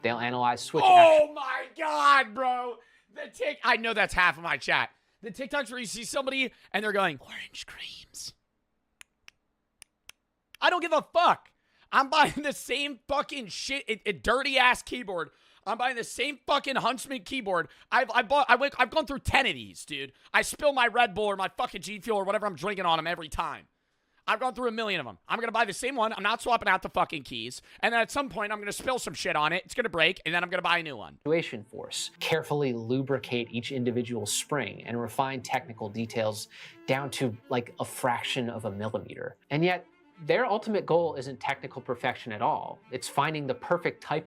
They'll analyze switch Oh my God, bro. I know that's half of my chat. The TikToks where you see somebody and they're going, orange creams. I don't give a fuck. I'm buying the same fucking shit, a dirty ass keyboard. I'm buying the same fucking Huntsman keyboard. I've gone through 10 of these, dude. I spill my Red Bull or my fucking G Fuel or whatever I'm drinking on them every time. I've gone through a million of them. I'm going to buy the same one. I'm not swapping out the fucking keys. And then at some point, I'm going to spill some shit on it. It's going to break, and then I'm going to buy a new one. actuation force, carefully lubricate each individual spring, and refine technical details down to like a fraction of a millimeter. And yet, their ultimate goal isn't technical perfection at all. It's finding the perfect type